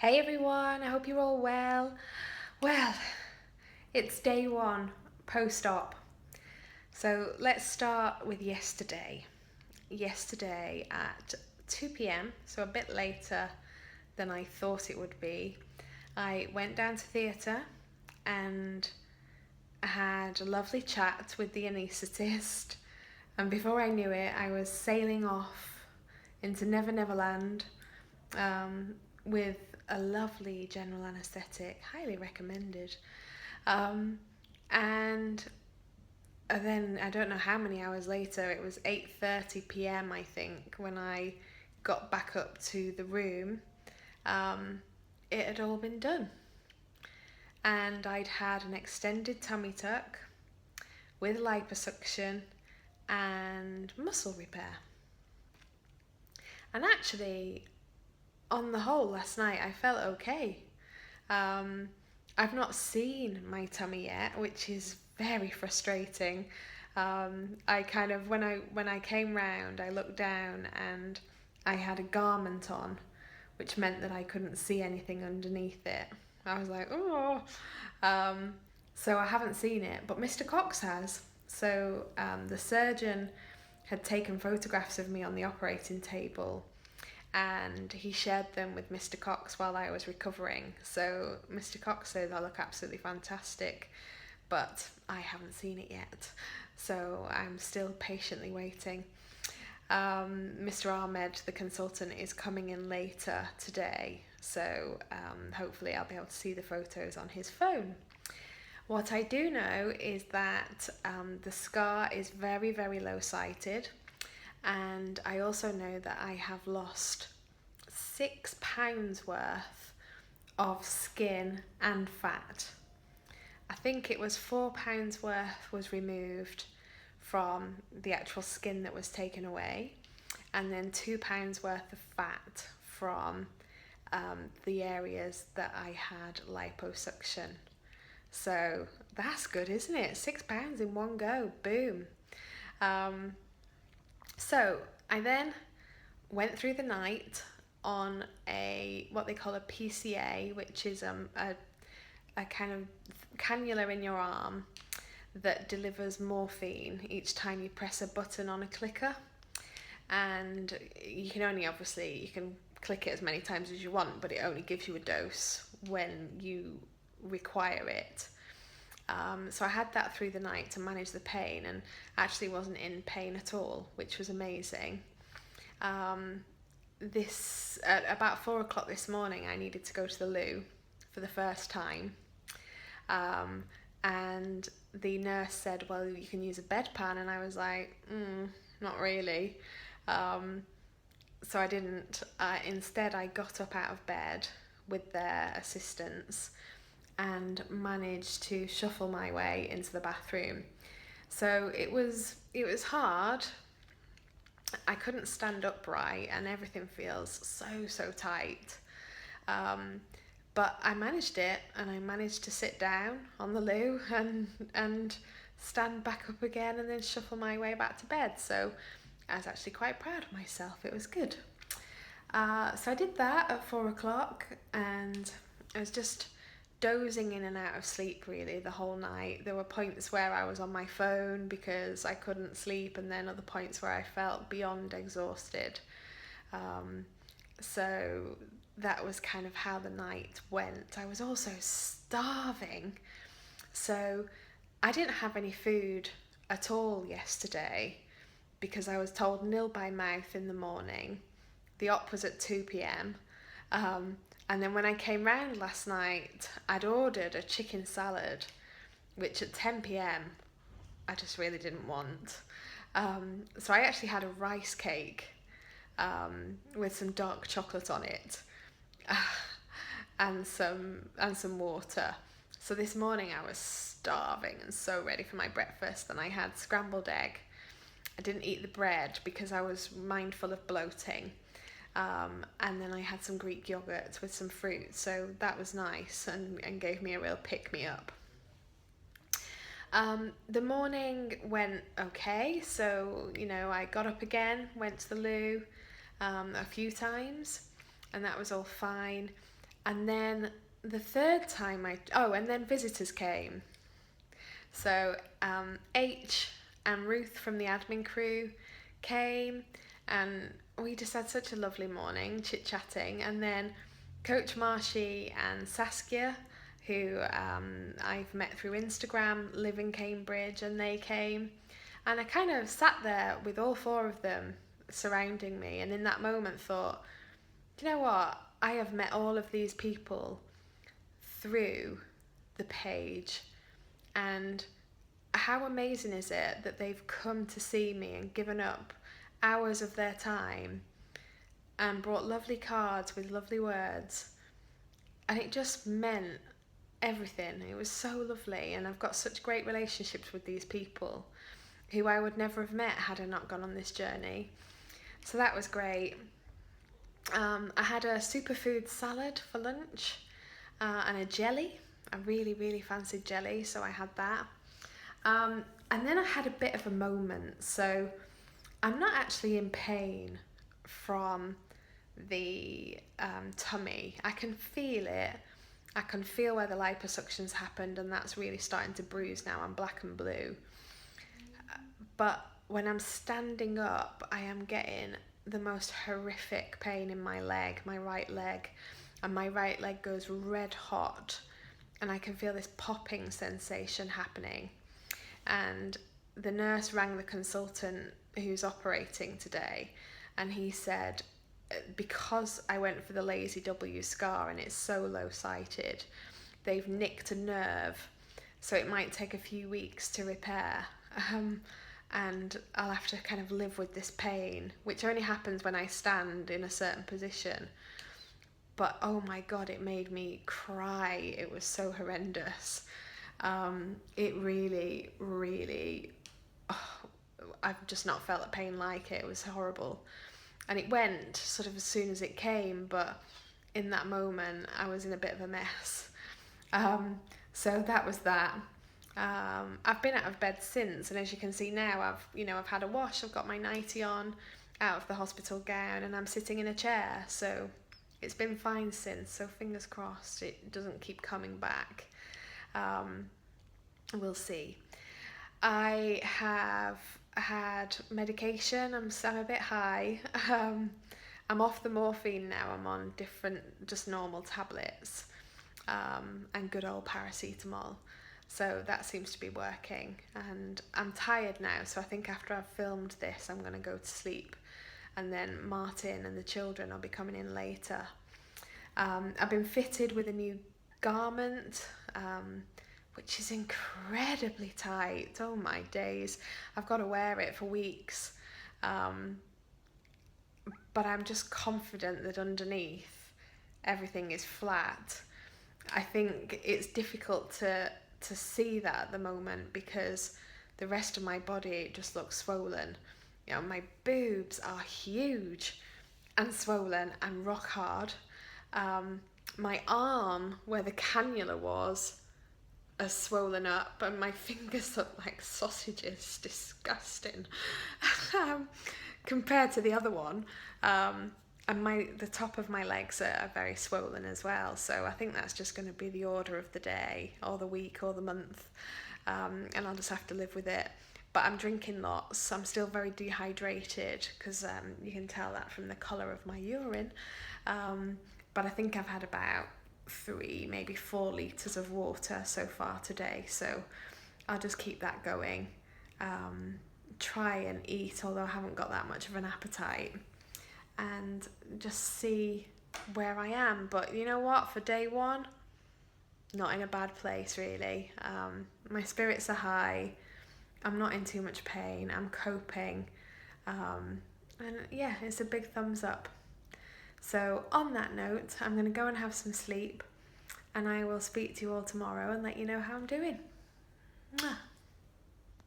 Hey everyone, I hope you're all well. Well, it's day one post-op. So let's start with yesterday. Yesterday at 2 p.m., so a bit later than I thought it would be, I went down to theatre and had a lovely chat with the anaesthetist. And before I knew it, I was sailing off into Never Never Land with a lovely general anaesthetic, highly recommended. Um, and then I don't know how many hours later, it was 8:30 p.m. I think when I got back up to the room. It had all been done, and I'd had an extended tummy tuck with liposuction and muscle repair. And actually, on the whole, last night I felt okay. Um, I've not seen my tummy yet, which is very frustrating. I kind of when I came round, I looked down and I had a garment on, which meant that I couldn't see anything underneath it. I was like, oh. Um, so I haven't seen it, but Mr. Cox has. So the surgeon had taken photographs of me on the operating table and he shared them with Mr. Cox while I was recovering. So Mr. Cox says I look absolutely fantastic, but I haven't seen it yet. So I'm still patiently waiting. Mr. Ahmed, the consultant, is coming in later today, so hopefully I'll be able to see the photos on his phone. What I do know is that the scar is very, very low-sighted, and I also know that I have lost 6 pounds worth of skin and fat. I think it was 4 pounds worth was removed from the actual skin that was taken away, and then 2 pounds worth of fat from the areas that I had liposuction. So that's good, isn't it? 6 pounds in one go, boom. So I then went through the night on what they call a PCA, which is a kind of cannula in your arm that delivers morphine each time you press a button on a clicker. And you can click it as many times as you want, but it only gives you a dose when you require it. So I had that through the night to manage the pain, and actually wasn't in pain at all, which was amazing. At about 4 o'clock this morning, I needed to go to the loo for the first time. And the nurse said, well, you can use a bedpan, and I was like, not really. So I didn't. Instead, I got up out of bed with their assistance and managed to shuffle my way into the bathroom. So it was hard. I couldn't stand upright and everything feels so tight. But I managed it, and I managed to sit down on the loo and stand back up again and then shuffle my way back to bed. So I was actually quite proud of myself. It was good. So I did that at 4 o'clock, and I was just dozing in and out of sleep really the whole night. There were points where I was on my phone because I couldn't sleep, and then other points where I felt beyond exhausted. So that was kind of how the night went. I was also starving, so I didn't have any food at all yesterday because I was told nil by mouth in the morning. The op was at 2 p.m. And then when I came round last night, I'd ordered a chicken salad, which at 10 p.m. I just really didn't want. So I actually had a rice cake with some dark chocolate on it, and some water. So this morning I was starving and so ready for my breakfast, and I had scrambled egg. I didn't eat the bread because I was mindful of bloating. And then I had some Greek yogurt with some fruit, so that was nice and gave me a real pick-me-up. The morning went okay, so I got up again, went to the loo a few times, and that was all fine. And then the third time and then visitors came. So H and Ruth from the admin crew came, and we just had such a lovely morning chit chatting. And then Coach Marshy and Saskia, who I've met through Instagram, live in Cambridge, and they came. And I kind of sat there with all four of them surrounding me, and in that moment thought, do you know what? I have met all of these people through the page, and how amazing is it that they've come to see me and given up hours of their time and brought lovely cards with lovely words, and it just meant everything. It was so lovely, and I've got such great relationships with these people who I would never have met had I not gone on this journey. So that was great. I had a superfood salad for lunch and a jelly. I really, really fancied jelly, so I had that. And then I had a bit of a moment. So I'm not actually in pain from the tummy. I can feel it. I can feel where the liposuction's happened, and that's really starting to bruise now. I'm black and blue. But when I'm standing up, I am getting the most horrific pain in my leg, my right leg, and my right leg goes red hot, and I can feel this popping sensation happening. And the nurse rang the consultant who's operating today, and he said, because I went for the lazy W scar and it's so low sighted, they've nicked a nerve, so it might take a few weeks to repair. And I'll have to kind of live with this pain, which only happens when I stand in a certain position. But oh my God, it made me cry. It was so horrendous. It really, really, I've just not felt a pain like it. It was horrible. And it went sort of as soon as it came, but in that moment, I was in a bit of a mess. So that was that. I've been out of bed since, and as you can see now, I've had a wash, I've got my nightie on, out of the hospital gown, and I'm sitting in a chair, so it's been fine since, so fingers crossed it doesn't keep coming back. We'll see. I have had medication. I'm a bit high. I'm off the morphine now. I'm on different, just normal tablets, and good old paracetamol. So that seems to be working, and I'm tired now, so I think after I've filmed this I'm going to go to sleep, and then Martin and the children will be coming in later. I've been fitted with a new garment, which is incredibly tight. Oh my days, I've got to wear it for weeks, but I'm just confident that underneath everything is flat. I think it's difficult to see that at the moment because the rest of my body just looks swollen. My boobs are huge and swollen and rock hard. My arm where the cannula was is swollen up, and my fingers look like sausages. Disgusting. Compared to the other one. And the top of my legs are very swollen as well, so I think that's just going to be the order of the day or the week or the month, and I'll just have to live with it. But I'm drinking lots. I'm still very dehydrated because you can tell that from the colour of my urine, but I think I've had about 3, maybe 4 litres of water so far today, so I'll just keep that going. Try and eat, although I haven't got that much of an appetite, and just see where I am. But you know what, for day 1, not in a bad place really. My spirits are high, I'm not in too much pain, I'm coping, and yeah, it's a big thumbs up. So on that note, I'm going to go and have some sleep, and I will speak to you all tomorrow and let you know how I'm doing. Mwah.